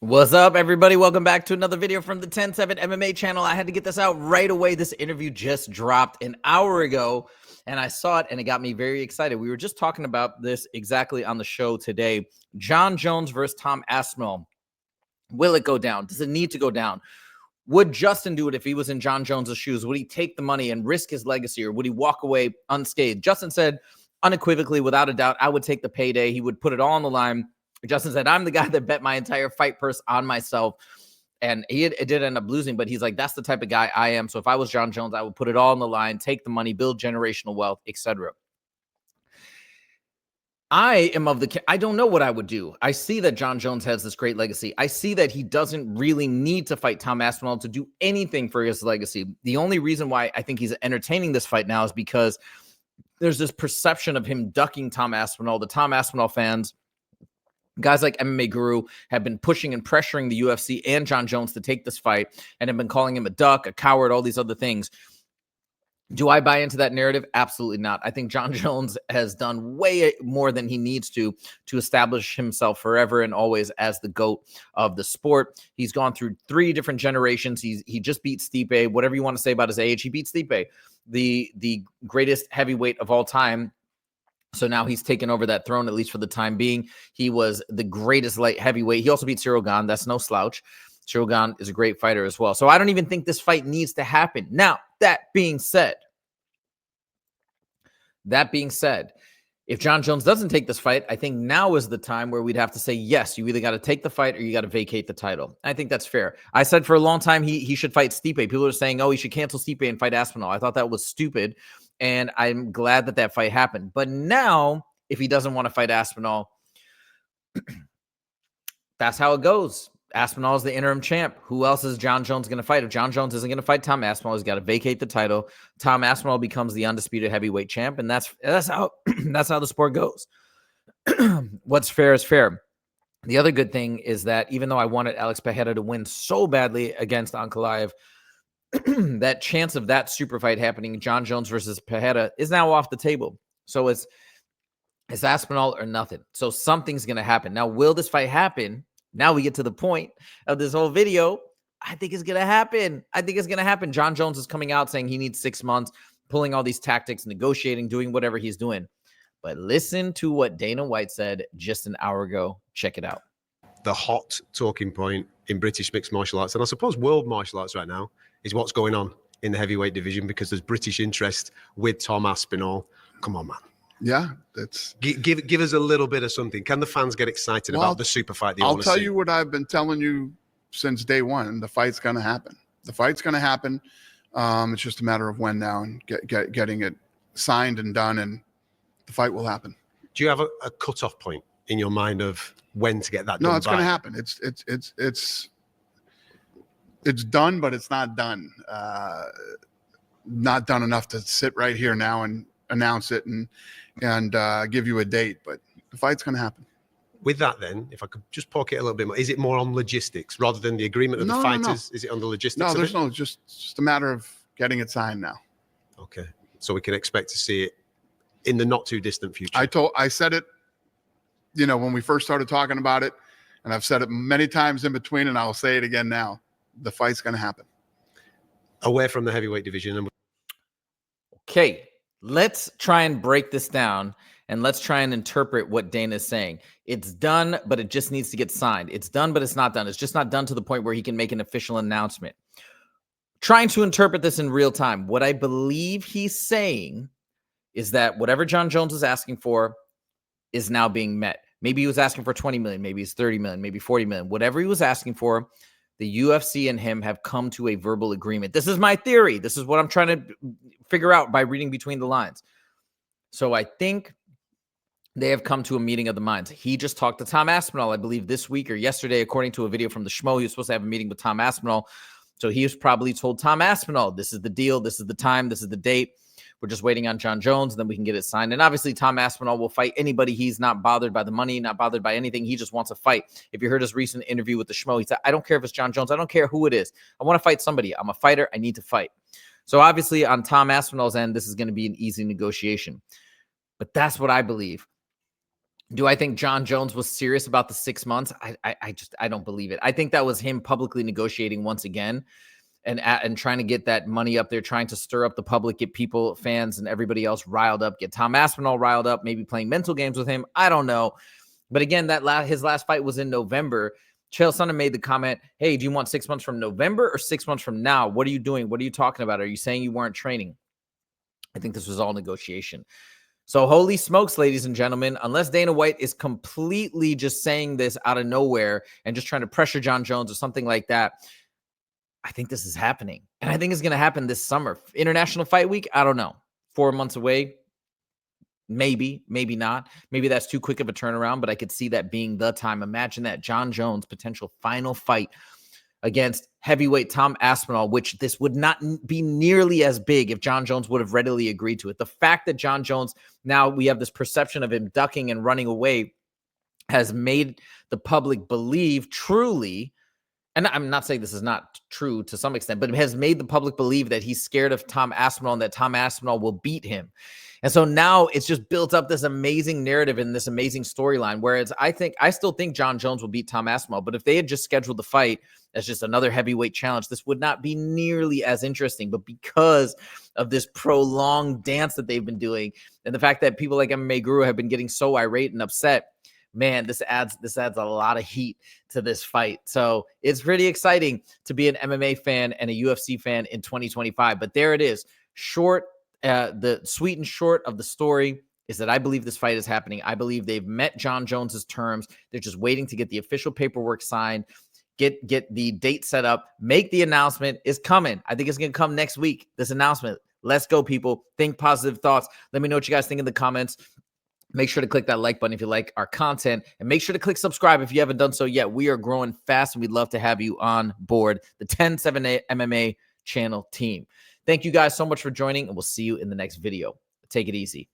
What's up, everybody? Welcome back to another video from the 10-7 MMA channel. I had to get this out right away. This interview just dropped an hour ago, and I saw it, and it got me very excited. We were just talking about this exactly on the show today. Jon Jones versus Tom Aspinall. Will it go down? Does it need to go down? Would Justin do it if he was in Jon Jones' shoes? Would he take the money and risk his legacy, or would he walk away unscathed? Justin said unequivocally, without a doubt, I would take the payday. He would put it all on the line. Justin said, I'm the guy that bet my entire fight purse on myself. And it did end up losing, but he's like, that's the type of guy I am. So if I was Jon Jones, I would put it all on the line, take the money, build generational wealth, etc. I don't know what I would do. I see that Jon Jones has this great legacy. I see that he doesn't really need to fight Tom Aspinall to do anything for his legacy. The only reason why I think he's entertaining this fight now is because there's this perception of him ducking Tom Aspinall. The Tom Aspinall fans, guys like MMA Guru, have been pushing and pressuring the UFC and Jon Jones to take this fight and have been calling him a duck, a coward, all these other things. Do I buy into that narrative? Absolutely not. I think Jon Jones has done way more than he needs to establish himself forever and always as the GOAT of the sport. He's gone through 3 different generations. He just beat Stipe. Whatever you want to say about his age, he beat Stipe, the greatest heavyweight of all time. So now he's taken over that throne, at least for the time being. He was the greatest light heavyweight. He also beat Cyril Gane. That's no slouch. Cyril Gane is a great fighter as well. So I don't even think this fight needs to happen. Now, that being said, if Jon Jones doesn't take this fight, I think now is the time where we'd have to say, yes, you either got to take the fight or you got to vacate the title. I think that's fair. I said for a long time he should fight Stipe. People are saying, oh, he should cancel Stipe and fight Aspinall. I thought that was stupid, and I'm glad that that fight happened. But now, if he doesn't want to fight Aspinall, that's how it goes. Aspinall is the interim champ. Who else is Jon Jones going to fight? If Jon Jones isn't going to fight Tom Aspinall, he's got to vacate the title. Tom Aspinall becomes the undisputed heavyweight champ, and that's how that's how the sport goes. What's fair is fair. The other good thing is that even though I wanted Alex Pereira to win so badly against Ankalaev, that chance of that super fight happening, Jon Jones versus Pereira, is now off the table. So it's Aspinall or nothing. So something's going to happen. Now, will this fight happen? Now we get to the point of this whole video. I think it's going to happen. I think it's going to happen. Jon Jones is coming out saying he needs 6 months, pulling all these tactics, negotiating, doing whatever he's doing. But listen to what Dana White said just an hour ago. Check it out. The hot talking point in British mixed martial arts, and I suppose world martial arts right now, is what's going on in the heavyweight division, because there's British interest with Tom Aspinall. Come on, man. Yeah, that's give us a little bit of something. Can the fans get excited about the super fight? I'll tell you what I've been telling you since day one. The fight's going to happen. The fight's going to happen. It's just a matter of when now, and getting it signed and done, and the fight will happen. Do you have a cutoff point in your mind of when to get that done? No, it's going to happen. It's done, but it's not done. Not done enough to sit right here now and announce it and give you a date, but the fight's going to happen. With that, then, if I could just poke it a little bit more, is it more on logistics rather than the agreement of the fighters? No. Is it on the logistics? No, there's no, just a matter of getting it signed now. Okay, so we can expect to see it in the not too distant future. I said it, when we first started talking about it, and I've said it many times in between, and I'll say it again now. The fight's going to happen. Away from the heavyweight division. Okay. Let's try and break this down, and let's try and interpret what Dana is saying. It's done, but it just needs to get signed. It's done, but it's not done. It's just not done to the point where he can make an official announcement. Trying to interpret this in real time, what I believe he's saying is that whatever Jon Jones is asking for is now being met. Maybe he was asking for 20 million, maybe it's 30 million, maybe 40 million. Whatever he was asking for, the UFC and him have come to a verbal agreement. This is my theory. This is what I'm trying to figure out by reading between the lines. So I think they have come to a meeting of the minds. He just talked to Tom Aspinall, I believe, this week or yesterday, according to a video from the Schmo. He was supposed to have a meeting with Tom Aspinall. So he was probably told Tom Aspinall, this is the deal, this is the time, this is the date. We're just waiting on Jon Jones, and then we can get it signed. And obviously, Tom Aspinall will fight anybody. He's not bothered by the money, not bothered by anything. He just wants a fight. If you heard his recent interview with the Schmo, he said, I don't care if it's Jon Jones. I don't care who it is. I want to fight somebody. I'm a fighter. I need to fight. So obviously, on Tom Aspinall's end, this is going to be an easy negotiation. But that's what I believe. Do I think Jon Jones was serious about the 6 months? I don't believe it. I think that was him publicly negotiating once again and trying to get that money up there, trying to stir up the public, get people, fans, and everybody else riled up, get Tom Aspinall riled up, maybe playing mental games with him. I don't know. But again, his last fight was in November. Chael Sonnen made the comment, hey, do you want 6 months from November or 6 months from now? What are you doing? What are you talking about? Are you saying you weren't training? I think this was all negotiation. So holy smokes, ladies and gentlemen, unless Dana White is completely just saying this out of nowhere and just trying to pressure Jon Jones or something like that, I think this is happening. And I think it's going to happen this summer. International Fight Week, I don't know. 4 months away. Maybe, maybe not. Maybe that's too quick of a turnaround, but I could see that being the time. Imagine that Jon Jones' potential final fight against heavyweight Tom Aspinall, which this would not be nearly as big if Jon Jones would have readily agreed to it. The fact that Jon Jones, now we have this perception of him ducking and running away, has made the public believe truly, and I'm not saying this is not true to some extent, but it has made the public believe that he's scared of Tom Aspinall and that Tom Aspinall will beat him. And so now it's just built up this amazing narrative and this amazing storyline. Whereas I still think Jon Jones will beat Tom Aspinall, but if they had just scheduled the fight as just another heavyweight challenge, this would not be nearly as interesting. But because of this prolonged dance that they've been doing, and the fact that people like MMA Guru have been getting so irate and upset, man, this adds a lot of heat to this fight. So it's pretty exciting to be an MMA fan and a UFC fan in 2025. But there it is, short. The sweet and short of the story is that I believe this fight is happening. I believe they've met Jon Jones's terms. They're just waiting to get the official paperwork signed, get the date set up, make the announcement. Is coming. I think it's going to come next week, this announcement. Let's go, people. Think positive thoughts. Let me know what you guys think in the comments. Make sure to click that like button if you like our content, and make sure to click subscribe if you haven't done so yet. We are growing fast, and we'd love to have you on board the 10-7 MMA channel team. Thank you guys so much for joining, and we'll see you in the next video. Take it easy.